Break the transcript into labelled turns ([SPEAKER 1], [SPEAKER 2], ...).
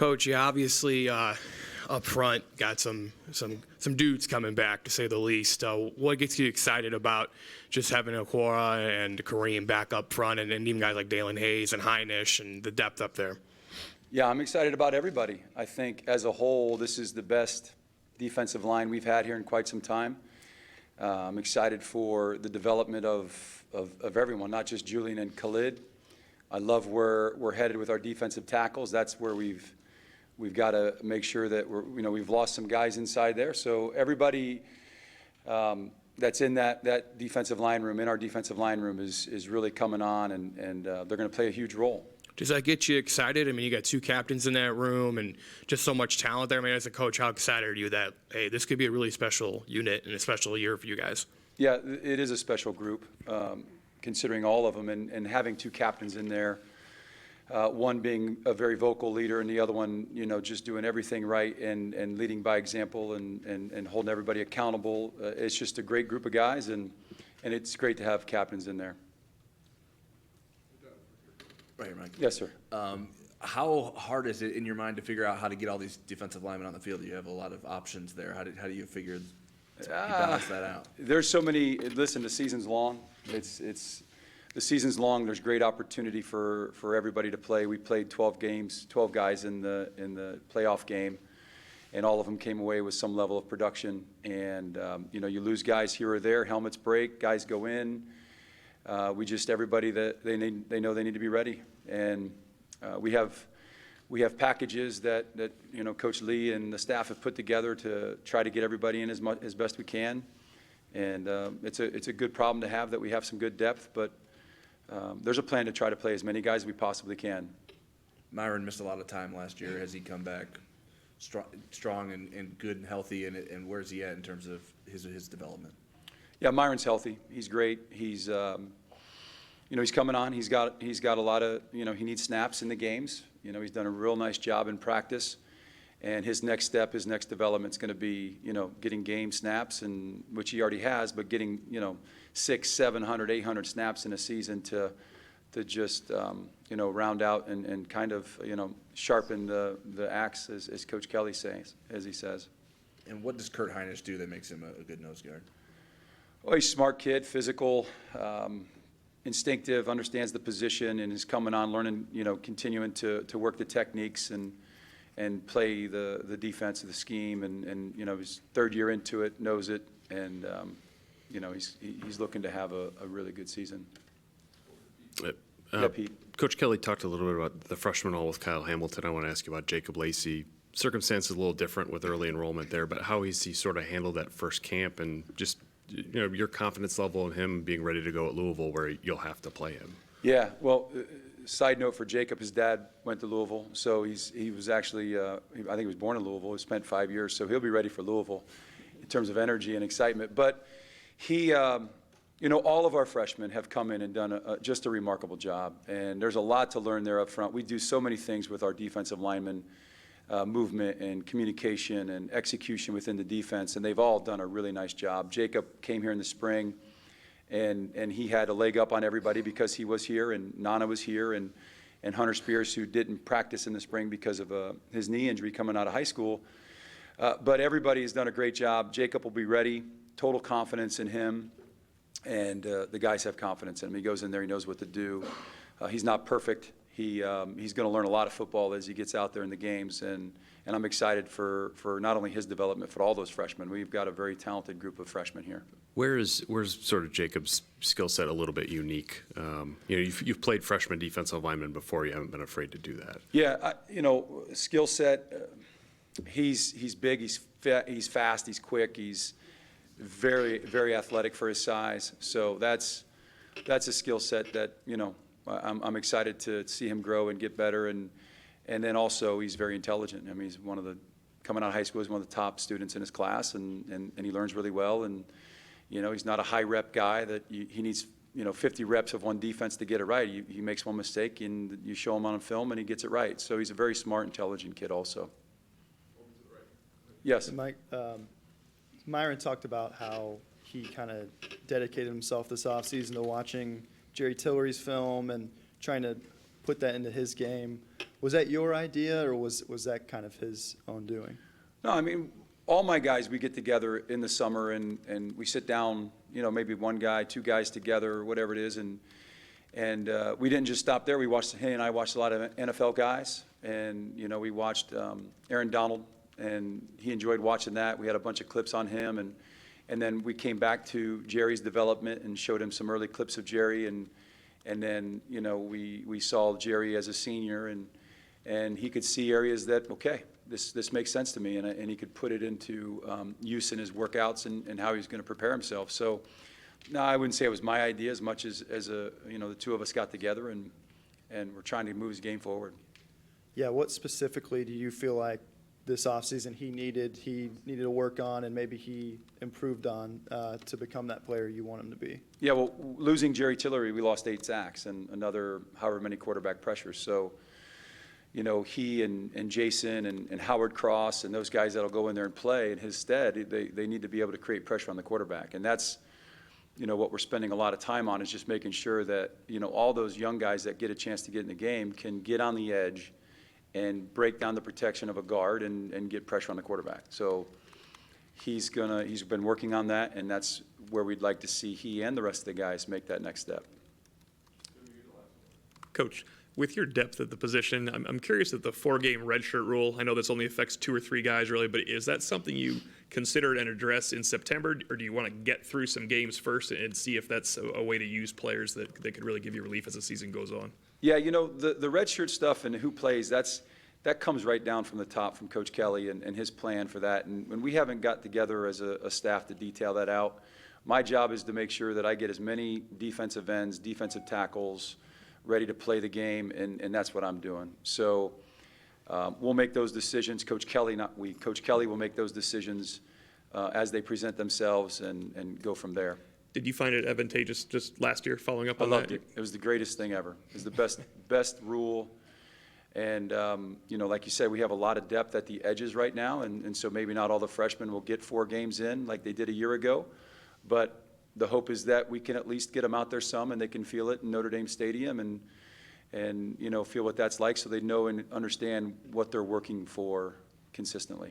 [SPEAKER 1] Coach, you obviously up front got some dudes coming back, to say the least. What gets you excited about just having Okora and Kareem back up front, and even guys like Dalen Hayes and Heinisch and the depth up there?
[SPEAKER 2] Yeah, I'm excited about everybody. I think as a whole, this is the best defensive line we've had here in quite some time. I'm excited for the development of everyone, not just Julian and Khalid. I love where we're headed with our defensive tackles. That's where we've got to make sure that we've lost some guys inside there. So everybody that's in that defensive line room, in our defensive line room, is really coming on, and they're going to play a huge role.
[SPEAKER 1] Does that get you excited? I mean, you got two captains in that room and just so much talent there. I mean, as a coach, how excited are you that, hey, this could be a really special unit and a special year for you guys?
[SPEAKER 2] Yeah, it is a special group, considering all of them, and having two captains in there, one being a very vocal leader and the other one, just doing everything right and leading by example and holding everybody accountable. It's just a great group of guys, and it's great to have captains in there.
[SPEAKER 3] Right here, Mike.
[SPEAKER 2] Yes, sir.
[SPEAKER 3] How hard is it in your mind to figure out how to get all these defensive linemen on the field? You have a lot of options there. How do you figure to balance that out?
[SPEAKER 2] There's so many. Listen, the season's long. The season's long. There's great opportunity for everybody to play. We played 12 games, 12 guys in the playoff game, and all of them came away with some level of production. And you lose guys here or there. Helmets break. Guys go in. Everybody that they know they need to be ready, and we have packages that Coach Lee and the staff have put together to try to get everybody in as best we can, and it's a good problem to have that we have some good depth, but there's a plan to try to play as many guys as we possibly can.
[SPEAKER 3] Myron missed a lot of time last year. Has he come back strong and good and healthy, and where's he at in terms of his development?
[SPEAKER 2] Yeah, Myron's healthy. He's great. He's he's coming on. He's got a lot of, he needs snaps in the games. He's done a real nice job in practice, and his next step, his next development is going to be, getting game snaps, and which he already has, but getting 600, 700, 800 snaps in a season to just round out and kind of sharpen the axe, as Coach Kelly says, as he says.
[SPEAKER 3] And what does Kurt Heinisch do that makes him a good nose guard?
[SPEAKER 2] Well, he's a smart kid, physical, instinctive, understands the position, and is coming on, learning, continuing to work the techniques and play the defense of the scheme. And his third year into it, knows it, and he's looking to have a really good season. Pete.
[SPEAKER 4] Coach Kelly talked a little bit about the freshman hall with Kyle Hamilton. I want to ask you about Jacob Lacey. Circumstances a little different with early enrollment there, but how has he sort of handled that first camp, and just your confidence level in him being ready to go at Louisville, where you'll have to play him? Yeah,
[SPEAKER 2] well, side note for Jacob, his dad went to Louisville, so he was actually, I think he was born in Louisville. He spent 5 years, so he'll be ready for Louisville in terms of energy and excitement. But he, all of our freshmen have come in and done just a remarkable job, and there's a lot to learn there up front. We do so many things with our defensive linemen. Movement and communication and execution within the defense, and they've all done a really nice job. Jacob came here in the spring, and he had a leg up on everybody because he was here, and Nana was here, and Hunter Spears, who didn't practice in the spring because of his knee injury coming out of high school. But everybody has done a great job. Jacob will be ready, total confidence in him, and the guys have confidence in him. He goes in there, he knows what to do. He's not perfect. He's going to learn a lot of football as he gets out there in the games, and I'm excited for not only his development, but all those freshmen. We've got a very talented group of freshmen here.
[SPEAKER 4] Where's sort of Jacob's skill set a little bit unique? You've played freshman defensive linemen before. You haven't been afraid to do that.
[SPEAKER 2] Yeah, skill set. He's big. He's fast. He's quick. He's very, very athletic for his size. So that's a skill set that I'm excited to see him grow and get better, and then also he's very intelligent. I mean, he's coming out of high school, he's one of the top students in his class, and he learns really well. And he's not a high rep guy that he needs 50 reps of one defense to get it right. He makes one mistake, and you show him on film, and he gets it right. So he's a very smart, intelligent kid also. Yes,
[SPEAKER 5] Mike. Myron talked about how he kind of dedicated himself this offseason to watching Jerry Tillery's film and trying to put that into his game. Was that your idea, or was that kind of his own doing?
[SPEAKER 2] No, I mean, all my guys, we get together in the summer and we sit down, you know, maybe one guy, two guys together, or whatever it is, and we didn't just stop there. He and I watched a lot of NFL guys, and, you know, we watched Aaron Donald, and he enjoyed watching that. We had a bunch of clips on him, and then we came back to Jerry's development and showed him some early clips of Jerry, and then, you know, we saw Jerry as a senior, and he could see areas that, okay, this makes sense to me, and he could put it into use in his workouts and how he's going to prepare himself. So, no, I wouldn't say it was my idea as much as you know, the two of us got together and we're trying to move his game forward.
[SPEAKER 5] Yeah, what specifically do you feel like this offseason he needed to work on, and maybe he improved on to become that player you want him to be?
[SPEAKER 2] Yeah, well, losing Jerry Tillery, we lost 8 sacks and another however many quarterback pressures. So, you know, he and Jason and Howard Cross and those guys that'll go in there and play in his stead, they need to be able to create pressure on the quarterback. And that's, you know, what we're spending a lot of time on, is just making sure that, you know, all those young guys that get a chance to get in the game can get on the edge and break down the protection of a guard and get pressure on the quarterback. So he's been working on that, and that's where we'd like to see he and the rest of the guys make that next step.
[SPEAKER 6] Coach, with your depth at the position, I'm curious at the 4-game redshirt rule. I know this only affects 2 or 3 guys really, but is that something you considered and addressed in September, or do you want to get through some games first and see if that's a way to use players that could really give you relief as the season goes on?
[SPEAKER 2] Yeah, you know, the redshirt stuff and who plays, that comes right down from the top from Coach Kelly and his plan for that. And we haven't got together as a staff to detail that out. My job is to make sure that I get as many defensive ends, defensive tackles ready to play the game, and that's what I'm doing. So we'll make those decisions. Coach Kelly, not we. Coach Kelly will make those decisions as they present themselves and go from there.
[SPEAKER 6] Did you find it advantageous just last year, following up
[SPEAKER 2] I
[SPEAKER 6] on that?
[SPEAKER 2] loved it. It was the greatest thing ever. It was the best rule. And, you know, like you said, we have a lot of depth at the edges right now, and so maybe not all the freshmen will get 4 games in like they did a year ago. But the hope is that we can at least get them out there some, and they can feel it in Notre Dame Stadium and you know, feel what that's like, so they know and understand what they're working for consistently.